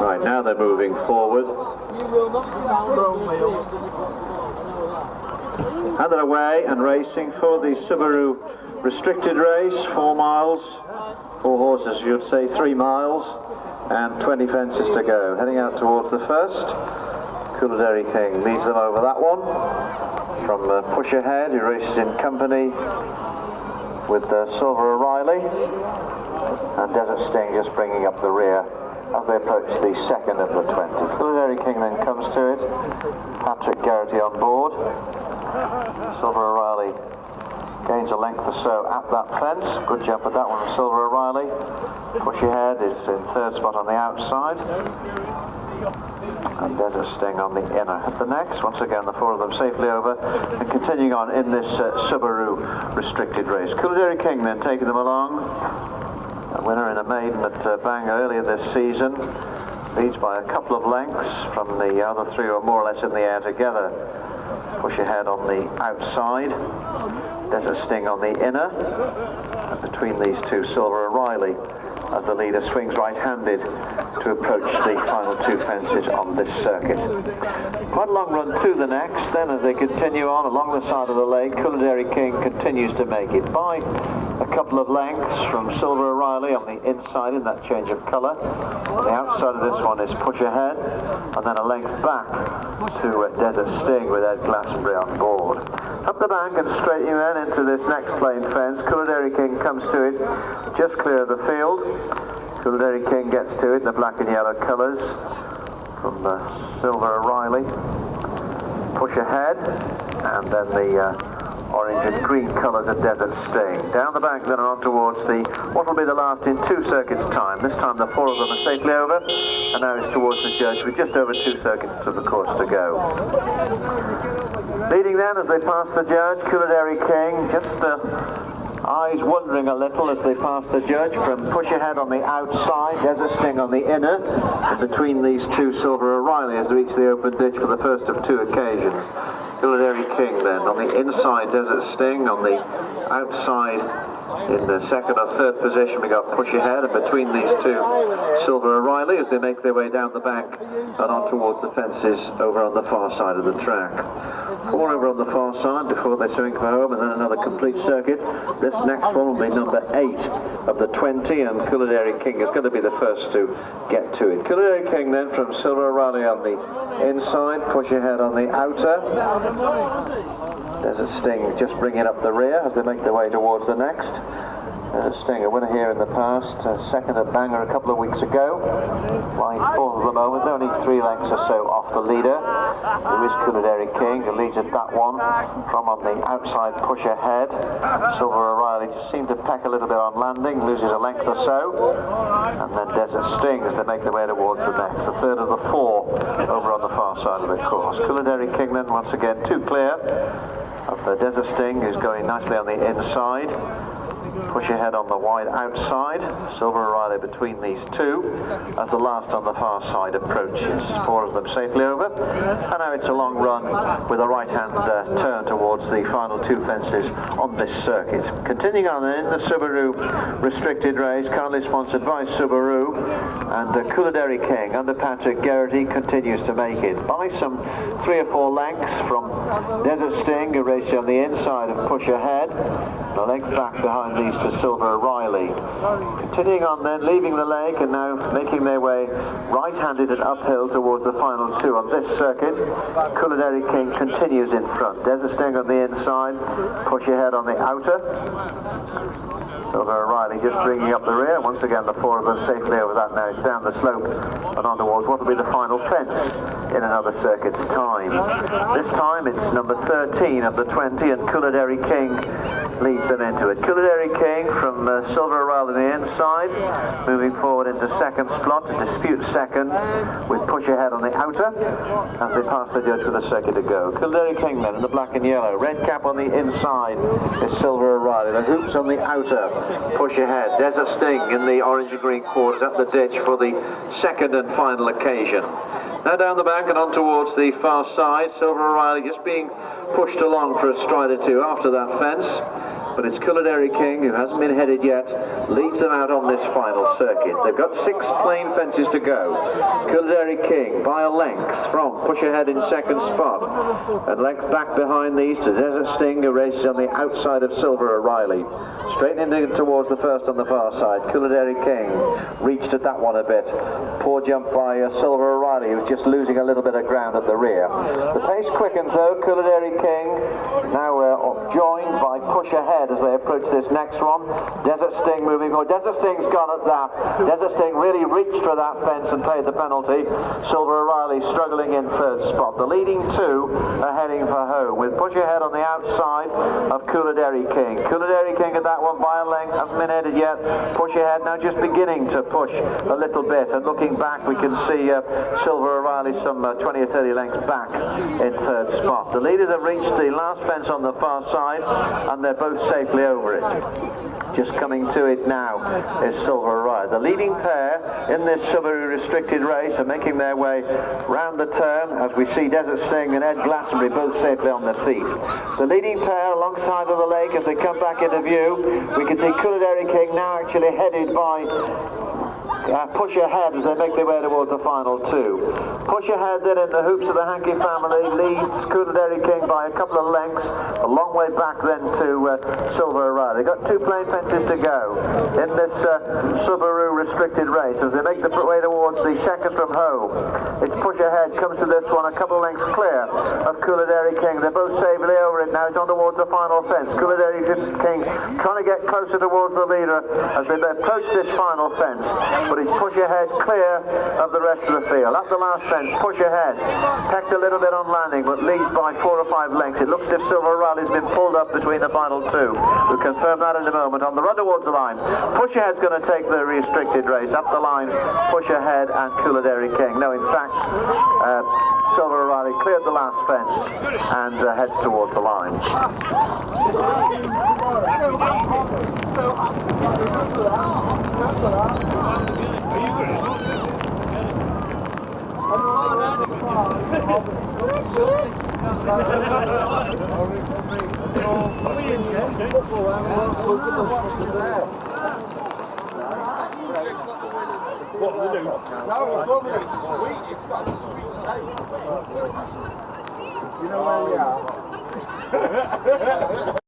Right, now they're moving forward. And they're away and racing for the Subaru restricted race, 4 miles, 4 horses, you'd say 3 miles, and 20 fences to go. Heading out towards the first. Coolideri King leads them over that one. From Push Ahead, who races in company with Silver O'Reilly, and Desert Sting just bringing up the rear as they approach the second of the 20. Coolideri King then comes to it. Patrick Geraghty on board. Silver O'Reilly gains a length or so at that fence. Good jump at that one from Silver O'Reilly. Push Ahead is in third spot on the outside. And Desert Sting on the inner. At the next, once again the 4 of them safely over and continuing on in this Subaru restricted race. Coolideri King then taking them along. A winner in a maiden at Bangor earlier this season. Leads by a couple of lengths from the other 3 who are more or less in the air together. Push Ahead on the outside. Desert Sting on the inner. And between these two, Silver O'Reilly, as the leader swings right-handed to approach the final 2 fences on this circuit. Quite a long run to the next, then as they continue on along the side of the lake, Coolideri King continues to make it by a couple of lengths from Silver O'Reilly on the inside in that change of colour. On the outside of this one is Push Ahead, and then a length back to Desert Sting with Ed Glastonbury on board. Up the bank and straight then into this next plain fence. Coolideri King comes to it just clear of the field. Coolideri King gets to it in the black and yellow colours from Silver O'Reilly. Push Ahead, and then the orange and green colours of Desert Sting. Down the bank then on towards what will be the last in 2 circuits time. This time the 4 of them are safely over, and now it's towards the judge with just over 2 circuits of the course to go. Leading then as they pass the judge, Coolideri King, just eyes wandering a little as they pass the judge from Push Ahead on the outside, Desert Sting on the inner, and between these two, Silver O'Reilly as they reach the open ditch for the first of 2 occasions. Coolideri King then on the inside, Desert Sting on the outside. In the second or third position we got Push Ahead, and between these two, Silver O'Reilly as they make their way down the bank and on towards the fences over on the far side of the track. 4 over on the far side before they swing for home, and then another complete circuit. This next one will be number 8 of the 20, and Coolideri King is going to be the first to get to it. Coolideri King then from Silver O'Reilly on the inside, Push Ahead on the outer. Desert Sting just bringing up the rear as they make their way towards the next. Sting, a winner here in the past, second at Bangor a couple of weeks ago. Flying 4th at the moment, only 3 lengths or so off the leader, who is Coolideri King, who leads at that one from on the outside Push Ahead. Silver O'Reilly just seemed to peck a little bit on landing, loses a length or so, and then Desert Sting as they make their way towards the next, the 3rd of the 4 over on the far side of the course. Coolideri King then once again 2 clear of the Desert Sting, who's going nicely on the inside. Push Ahead on the wide outside, Silver O'Reilly between these 2 as the last on the far side approaches. 4 of them safely over, and now it's a long run with a right-hand turn towards the final 2 fences on this circuit. Continuing on in the Subaru restricted race, kindly sponsored by Subaru, and Coolideri King under Patrick Geraghty continues to make it by some 3 or 4 lengths from Desert Sting, who races on the inside of Push Ahead, and a length back behind these to Silver O'Reilly. Continuing on then, leaving the lake and now making their way right-handed and uphill towards the final 2 on this circuit. Coolideri King continues in front. Desert Sting on the inside, Push Ahead on the outer. Silver O'Reilly just bringing up the rear. Once again, the 4 of them safely over that now. It's down the slope and on towards what will be the final fence in another circuit's time. This time it's number 13 of the 20, and Coolideri King leads them into it. Coolideri King from Silver O'Reilly on the inside, moving forward into second slot to dispute second with Push Ahead on the outer as they pass the judge with a circuit to go. Coolideri King then in the black and yellow, red cap on the inside is Silver O'Reilly, the hoops on the outer, Push Ahead. Desert Sting in the orange and green quarters up the ditch for the second and final occasion. Now down the bank and on towards the far side, Silver O'Reilly just being pushed along for a stride or 2 after that fence. but it's Culaderi King, who hasn't been headed yet, leads them out on this final circuit. They've got 6 plain fences to go. Culaderi King by a length from Push Ahead in second spot, and length back behind these to Desert Sting, who races on the outside of Silver O'Reilly. Straightening towards the first on the far side, Culaderi King reached at that one a bit. Poor jump by Silver O'Reilly, who's just losing a little bit of ground at the rear. The pace quickens though. Culaderi King now joined by Push Ahead as they approach this next one. Desert Sting moving on. Desert Sting's gone at that. Desert Sting really reached for that fence and paid the penalty. Silver O'Reilly struggling in third spot. The leading 2 are heading for home with Push Ahead on the outside of Culaderi King. Culaderi King at that one by a length, hasn't been headed yet. Push Ahead now just beginning to push a little bit, and looking back we can see Silver O'Reilly some 20 or 30 lengths back in third spot. The leaders have reached the last fence on the far side and they're both safely over it. Just coming to it now is Silver O'Reilly. The leading pair in this Subaru restricted race are making their way round the turn as we see Desert Sting and Ed Glastonbury both safely on their feet. The leading pair alongside of the lake as they come back into view. We can see Culaderi King now actually headed by Push Ahead as they make their way towards the final 2. Push Ahead then in the hoops of the Hankey family leads Culaderi King by a couple of lengths, a long way back then to Silver O'Reilly. They've got 2 plain fences to go in this Subaru restricted race as they make the way towards the second from home. It's Push Ahead comes to this one a couple of lengths clear of Culaderi King. They're both safely over it now. It's on towards the final fence. Culaderi King trying to get closer towards the leader as they approach this final fence. But it's Push Ahead clear of the rest of the field. At the last fence, Push Ahead pecked a little bit on landing, but leads by 4 or 5 lengths. It looks as if Silver O'Reilly's been pulled up between the final 2. We'll confirm that in a moment. On the run towards the line, Push Ahead's going to take the restricted race. Up the line, Push Ahead and Culaderi King. No, in fact, Silver O'Reilly cleared the last fence and heads towards the line. What we do? No, it's lovely. It's sweet. It's got a sweet taste. You know where we are?